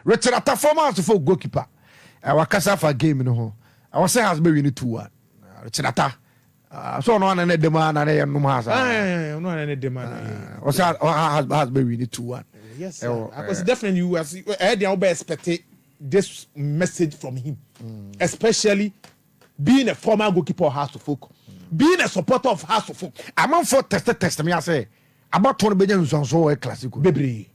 Richard Attah former for goalkeeper. Our casa for game no ho. I was say has be win 2-1. Richard Attah. So no one and the man and no has. No one and the man. Was has be win 2-1. Yes, because definitely you as they expect this message from him, especially being a former goalkeeper of House of Folk, being a supporter of House of Folk. I'm on for test me. I say about 20 billion so a classical baby.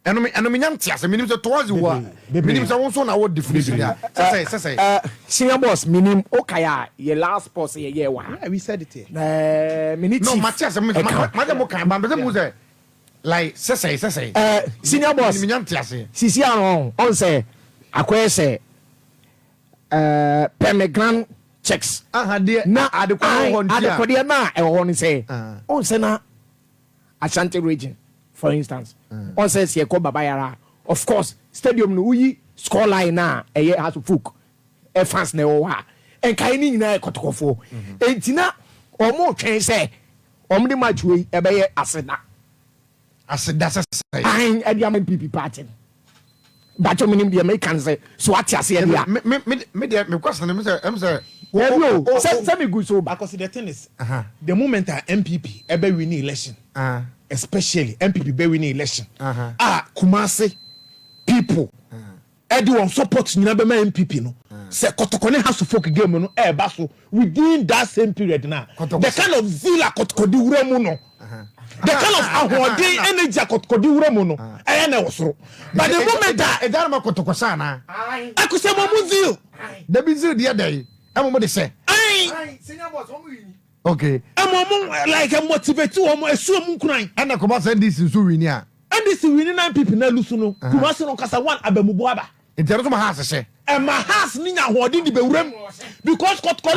And me yantias, meaning the towards you are. Meaning the one I would definition. Say, senior boss, meaning Okaya, your last boss, yeah, we said it here. No, Matthias, Madam Oka, like, say, senior boss, Siciano, on say, I say, Permegran checks. Dear, now I do na I want to say, on Sena, Ashanti region, for instance. On says, Yako Babayara, of course, Stadium Nui, scoreline na, a year has to fook, a fans neoa, and Kaini na Kotoko. And Tina, or more can say, Omni match we a bay asena. I said, that's a say. I'm at the MPP party. But you mean the Americans say, so what you say? Me question, I'm sorry. Send me good so because the thing is, the moment our MPP ever win election, especially MPP be win election, Kumasi people, everyone support you never MPP no. Say Kotoko has to focus game no. Baso within that same period now, the kind of zeal Kotoko di uremu no. The kind of awarding energy Kotoko di uremu no. But the moment that Edama Kotoko sana, I could say Mamu zeal. The bizil the other day. I'm going to say, okay. I'm like a motivate to assume crying. And I come out and this is Suvinia. And this is winning 9 people na Lusuno. Kumasino Kasa 1 Abemubuaba. In terms of my house, I say, and my house Nina hoarding the Berem because Kotoko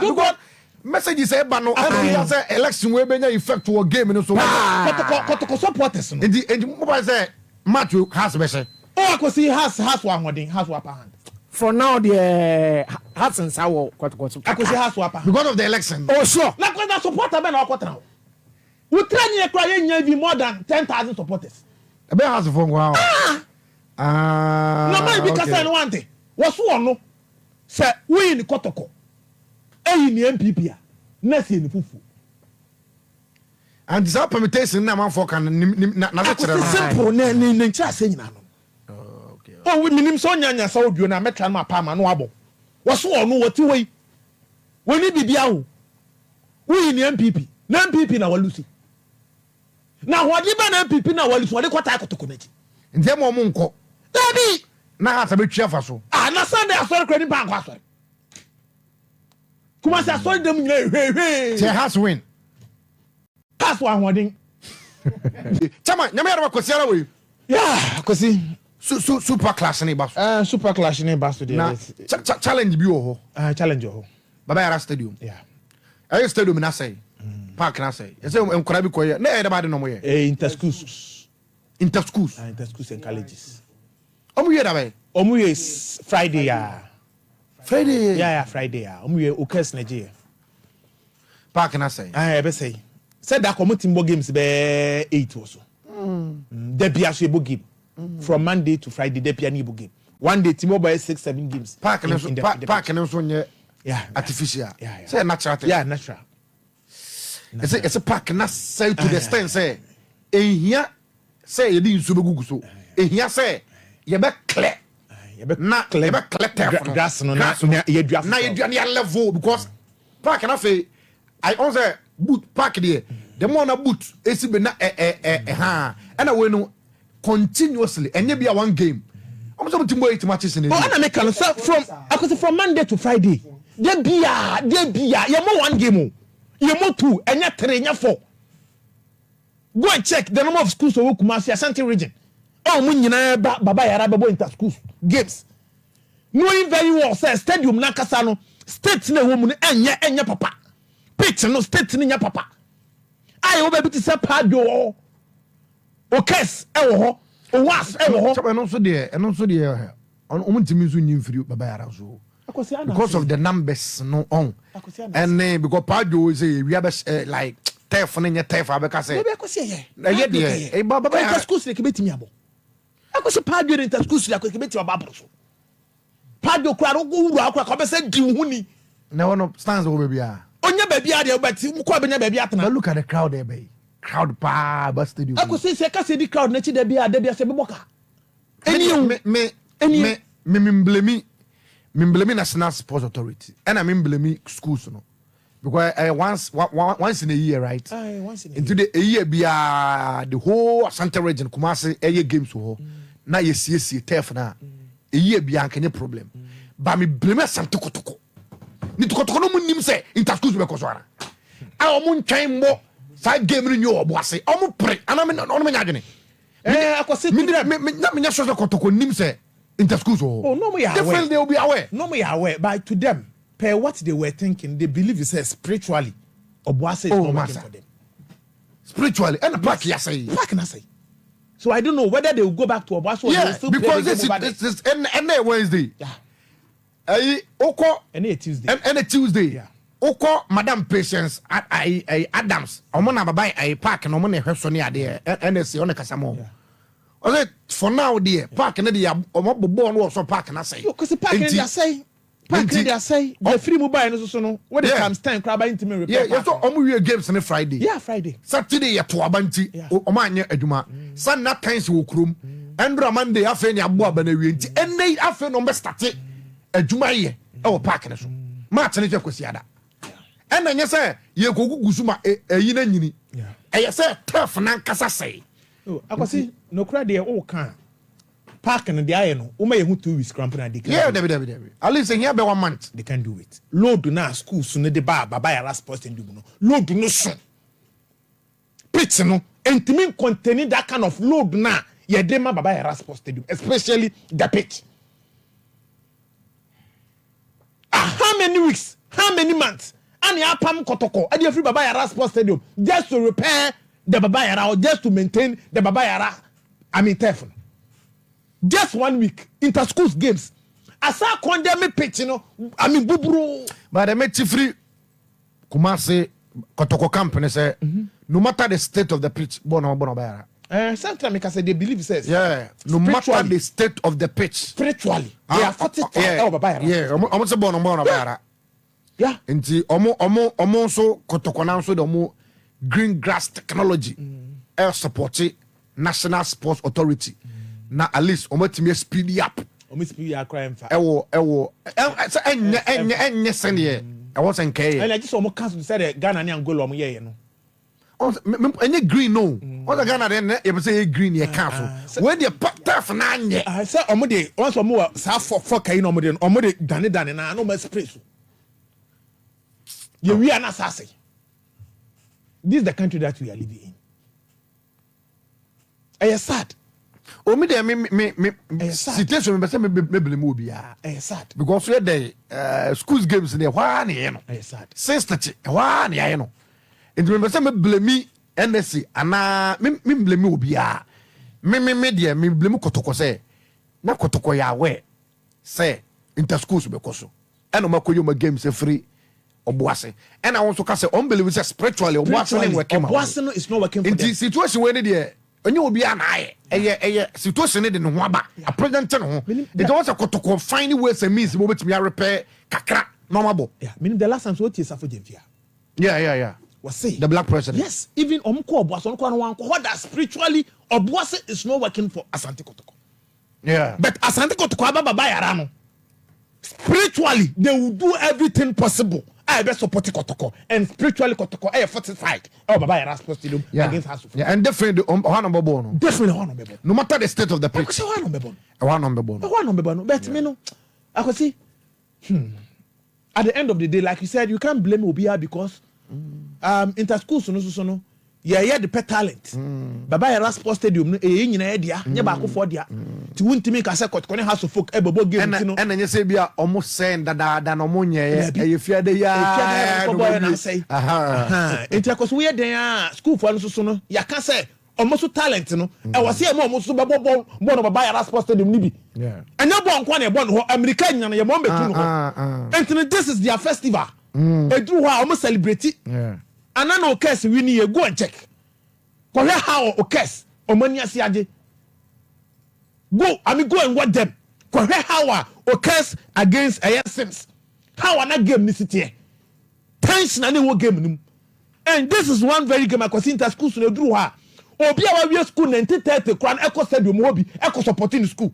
support messages say, but no, I say election will be effect to a game and so Kotoko supporters. And the mobile say, Matthew has message. Oh, I could see has one wedding, has one hand. For now, the Hudson Sour, I could say has one because of the election. Oh, sure. Like when I support a man or quarter now. We train you crying more than 10,000 supporters. A bear has a phone. Wow. No, because I want it. What's one? No, sir, we in the Kotoko. In the MPP, nothing in the Fufu. And this permutation now for can simple, name saying. Oh, we mean Sonia, so you na metran ma palma no abo. What's one? No, what way? We need be biao. We in the MPP. Na MPP na walusi. Now what you ban MPP na walusi? What they quite to connect. In them or Munko. Daddy! Now has a bit cheerful. Na Sunday I saw credit bank. Kuma say I saw them. Hey. Say has win. That's one wedding. Chama, nyame ko siara we. Yeah, kosi. Super class in bus. Super class in bus today. Challenge bi wo ho. Challenge ho. Baba Yara Stadium. Yeah. Ayo stadium na say. Park na say. You say enkora bi koye. Na everybody no mo ye. Interschools. Interschools and colleges. Omu ye da be. Omu ye Friday ya. Friday. Yeah, Friday ya. Omu ye Okes Nigeria. Park na say. Be say. Said that community games be 8 or so. There be a game. From Monday to Friday, there be a game. One day, T-Mobile 6-7 games. Park and also artificial. Yeah. Say natural. Yeah, natural. It's a park and say to the stand say. Here say you didn't super Google so. Here say you be clear. You be clear grass no you draft. Now you level because park and I also boot park there. The more na boot esi be na and I no continuously and you be a one game. I'm so much more 8 matches in it. But I make from Monday to Friday. There be you more one game. You more 2 and you 3 and you 4. Go and check the number of schools of Kumasi Ashanti region. Oh, munyina baba yara babo inter schools games. Knowing very well say stadium na kasano state na wo mu enya papa. Pitch no state ni nya papa. I will be able to say pado. Okes ewo ho was ewo ho and also there on ntimi so nyimfiri baba yara so because of the numbers no on and because pado say we have like turf no nya turf abeka say be akosi ye baba yara schools like betimi abo akose padio inter school so akose beti obabro so padio kura ro wuru akura ko be say di huni na wono stands over bia onya ba bia de obati ko benya ba bia atena look at the crowd there bay crowd pa ba stadium akose se ka se di crowd na chi da bia se beboka me blame National Sports Authority and I blame schools no because once in a year, right? Once in a into the year be the whole Asante region Kumasi games so na yes turf na a year be any problem but me blame Asante Kotoko ni Kotoko no munim say inter schools be koso ana a omo ntwan mo side game ni obo ase omo pre ana me no me nyadwene akose me nya so Kotoko nim say inter schools no me they feel they will be aware no me aware but to them per what they were thinking, they believe it says spiritually. Obuase is not working for them. Spiritually, and Park ya say. So I don't know whether they will go back to Obuase or they will still because this is and Wednesday. Yeah. Oko and a Tuesday. And a Tuesday. Yeah. Oko Madam Patience I Adams. Omona baba I park and omona hwesoni ade and say on kasamo. Yeah. For now dear park and the omo no so park na say. Because the park and they say Park they say the free mobile so no when it comes time crab into me repair. Yeah, so omu games on Friday. Yeah, Friday. Saturday ya to abanti omo anye adwuma. Sunday times wo krom. Endra Monday afa ni abo aba na wie nti ennei afa no be start adwuma ye e wo park ne so. Match ne kwesi ada. Enna nye say ye kogugu suma eyi na nyini. Yeah. Eye say turf na nkasa say. Oh, akwasi no kra de o kan. Park and the iron, may 2 weeks cramping at the yeah, David. At least here be 1 month. They can do it. Load na school soon the bar, baba last post and do no. Load no son. Pitch no, and to me containing that kind of load na, ye dema baba last post stadium, especially the pitch. How many weeks? How many months? And ya pam Kotoko, and you free baba last post stadium just to repair the baba or just to maintain the baba telephone. Just 1 week inter schools games. Asa condemn pitch, bubro. But they make free. Kumasi Kotoko company say no matter the state of the pitch, bono bayara. Sometimes because they believe it says no matter the state of the pitch spiritually they are fortified. Yeah, almost a bono bayara. Yeah. Inti omo so Kotoko now so the green grass technology air support National Sports Authority. Na at least omatimi speed up crime fa ewo enye sene ewo senke and I just almost cancel said Ghana and Angola omo ye no enye green no o Ghana then e be say green ye cancel when the turf na anye I say omo de once omo sa for kai no omo de dane na no ma spray so ye we are not say this is the country that we are living in. I sad. Me situation me say me blame obi a sad because we dey schools games there why na ye no sad since that why na ye no into me say me blame NSC ana me blame obi a me there me blame Kotoko say na Kotoko ya we say inter schools be koso and makoyo ma games free Obuase and I want to say unbelievable say spiritually Obuase no working Obuase is not working for them. In situation when there onye obi anaye eye situation de no ho aba a president no ho it was a Kotoko find ways and means we betimi repair kakra normal. Yeah, meaning the last time so tie safo jemfia. Yeah. Was say the black president. Yes, even omko Obuase no wan what that spiritually Obuase is not working for Asante Kotoko. Yeah. But Asante Kotoko aba baba yara no. Spiritually they will do everything possible. I be support Kotoko and spiritually Kotoko I fortified. Oh baba yara supposed to do against us. Yeah, and definitely one number one. Definitely one number one. No matter the state of the pitch. One number one. One number one. One number one. But me no I could see at the end of the day like you said you can't blame Obia because inter school so yeah the pet talent baba yara sports stadium no nyina e dia nya ba akofo dia ti wuntimi ka se Kotoko ne house of folk ebobo game ti no and nya say bia almost send da no mo nye e fiade ya boy na say inter we den school for no so no ya ka say almost talent no e was say mo so bebo no baba yara sports stadium ni bi anya bo nko na e bo no America nya na ye mo betu no and this is their festival edru ho almost celebrate anana okes we ni go and check how okes omani asiaje go and watch them. How occurs against Sims. How an game this year. Tension and what game. And this is one very game I can see in school so they drew her. Obi our school 1930 crown echo stadium Mobi echo supporting school.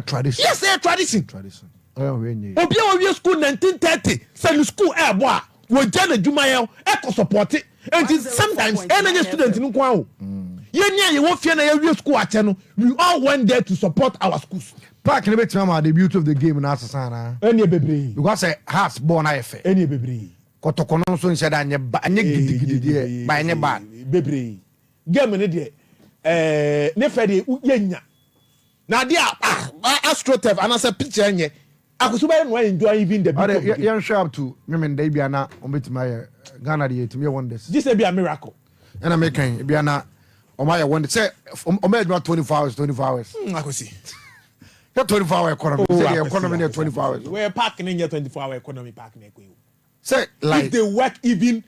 Tradition. Yes, they tradition. Tradition. Obi our school 1930 send school air boy. We done a Jumael echo support it. And sometimes any student in Kwao. You won't fear your school at channel. We all went there to support our schools. Park in the better the beauty of the game in Asasana. Any baby. Because a heart's born IFA. Any baby. Kotoko no so said and you by any bad. Baby. Game in it. Nefedi Yenya. Now, dear, AstroTurf, and as a picture, I was enjoy even the young sharp to women, they be an omit my Ghana to me one this. This will be a miracle. And I'm making Biana or my one to say, about 24 hours, 24 hours. I could see. Not 24-hour economy. Economy near 24 hours. We're parking in your 24-hour economy parking. Say, like, if they work even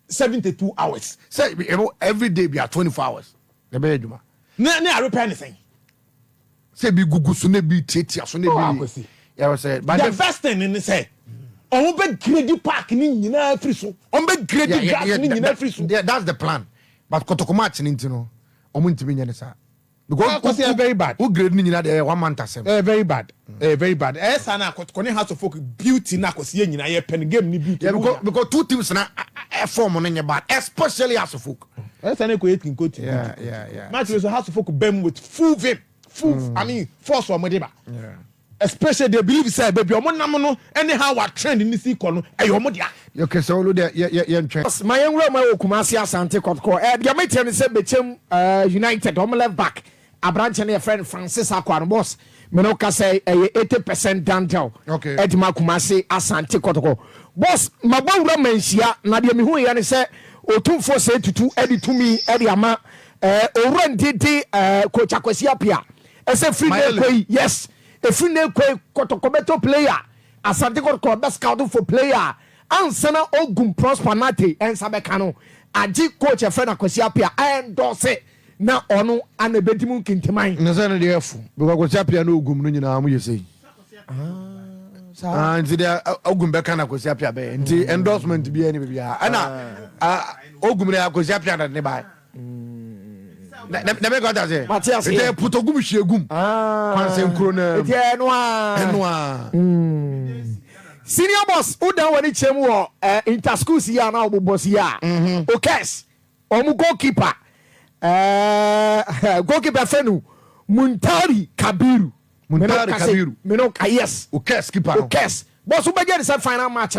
72 hours. Say, every day be at 24 hours. The bedroom. No, I repair anything. Say, be Google, so be Titia, so be. Yeah, I said, but the first thing in the say, on be grade parking in free so. On be grade gas free so. That's the plan. But Kotoko match in Intino, on to be Yanessa. Because they are very bad. Who grade me in 1 month? Very bad. Very bad. Sana Kotoko has to focus beauty na kosi yen na ye pen game ni beauty. Yeah, because two teams na form on your bad, especially as a folk. Sana ko etin ko team. Yeah. Match has to focus bem with full vim. I mean, force or modeba. Yeah. Especially they believe say baby omo nam no anyhow what trend in this economy e omo dia. Okay, so lo there trend. My young my Kumasi Asante Kotoko. The meeting say bechem United omo left back. Abranche ne friend Francis Akwano boss. Menoka say 80% done deal. Okay. Edma Kumasi Asante Kotoko. Boss, mabawura menhia na de me hu ya ne say otumfo say tutu edi tumi edi ama owura ndidi coach Akwasi Apia. Ese free day yes. If you know Kotoko better player, Asante Kotoko best scout for player, and Sana Ogum Prosper Nate and Sabekano, Aji coach a friend of Kosiapia and Dorset. Now ono and a betimun kintimine. Nazana the F because Kosiapia no gum nina you say. And the Ogum Bekana Kosiapia bay and the endorsement to be any baby. Anna Ogum Kosiapia that nearby. Never got that. Matthias, they put a gum shegum. Senior boss, who down when it's inter schools here now, boss here. Okay, goalkeeper. Goalkeeper Fenu Muntari Kabiru. Menoka, yes. Okay, skipper. Okay, boss, who began the final match.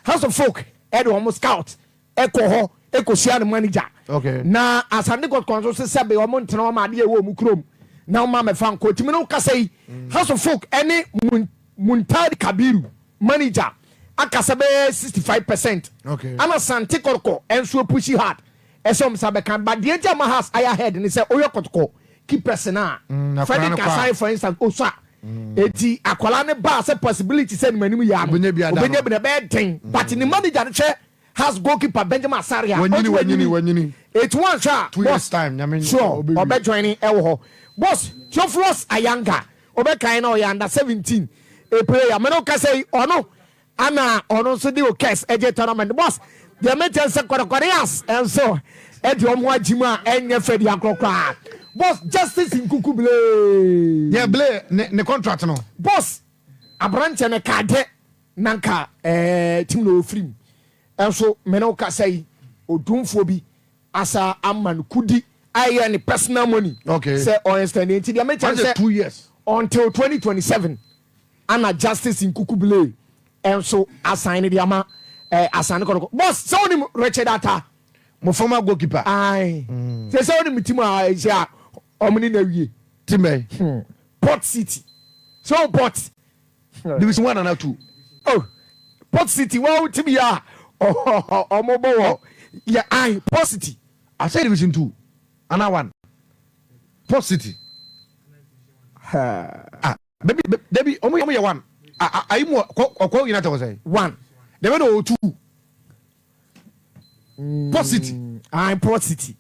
House of Folk, Edo Scout, Echo Sian manager. Okay. Na Asante got control say be omo ntena ma de wo mu krom. Na ma me fan coach me no ka say House of Folk any Muntari Kabiru manager akasa be 65%. Okay. Ana Asante Kotoko enso push hard. Esom sabe kan but the Jama has higher head and say Oyo Kotoko keep person na. Freddy Kasai for instance Osa. Eti akwala ne ba say possibility say manimu ya. Obenye be na bad thing. But in the manager ne has goalkeeper Benjamin Asaria. When it's one shot. 2 years time. I mean, sure. Obe joining Elho. Boss, Choflos Ayanga. Obe Kaino under 17. A player. Menoka say, oh no. Anna, ono so di okes eje tournament. Boss, the meeting say Koreas. And so, Edwomwa Jima, and your Freddy Akroka. Boss, justice in Kukubile. Yeah, Blay, ne contract no. Boss, a branch and a card. Nanka, Timno Free. And so Menoka say Odumfo bi asa amman kudi aye any personal money. Okay. Say understand it. The mention say 2 years until 2027. Ana justice in Kukubule. And so assign the ama assign Kotoko. Boss, so ni Richard Attah. My former goalkeeper. Aye. Say so ni mitima say omni na wie. Timbe. Port City. So Port. Division 1 and 2. Oh. Port City wow tibia. Oh, mobile. Yeah, I City. I said Division 2. Another one. Port City. Baby, only one. I more. What United was say? One. They went to 2. Port City. I'm Port City.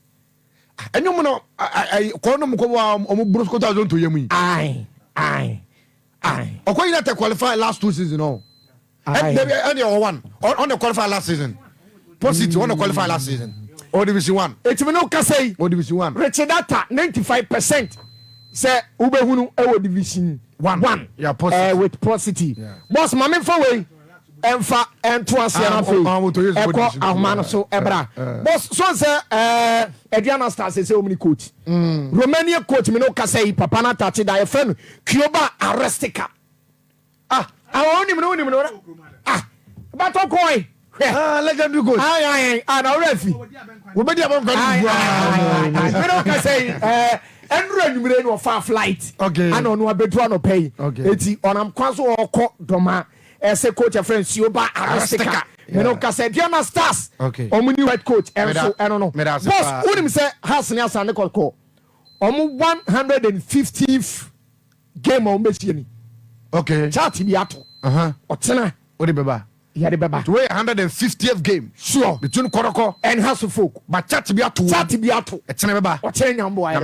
ɛnyɛ mu no kɔɔ no mu kɔ wa ɔmo bros kɔtɔ azɔ ntoyɛ mu yi. Aye. ɔkɔ United qualify last 2 seasons no. ɛni ɔwɔ one on the qualify last season. Positive on the qualify last season. Or Division 1. Etimi no kase. Or Division 1. Richard Attah 95% say ubehunu ewo Division 1. Yeah, positive. With positive. Yeah. Boss mame for way. Emfa ento ase na fe. Eko ahoma so ebra. Boss so say Adriana Stars say omni coach. Romania coach me no kase papa na touch da e friend Kyoba Arestica. Awoni me no. Bato koi. Legendary coach. Na refi. We be there we don't can say Andrew Numere no far flight. Okay. And on abedu no pay. Okay. Eti onam kwaso okọ doma. Ese coach a friend Sioba Arestica. Me no can say Diana Stars. Okay. Omu new head coach. Enso I don't know. Boss, who him say has ni asa ne call. Omu 150th game on Messi. Okay. Chart bi ato. Otena. Odi beba. Yeah, the baba. To 150th game. Sure. Between Kotoko and House of Folk. But chat be ato. Chat be ato. Etene beba. Otena nyambo ayi.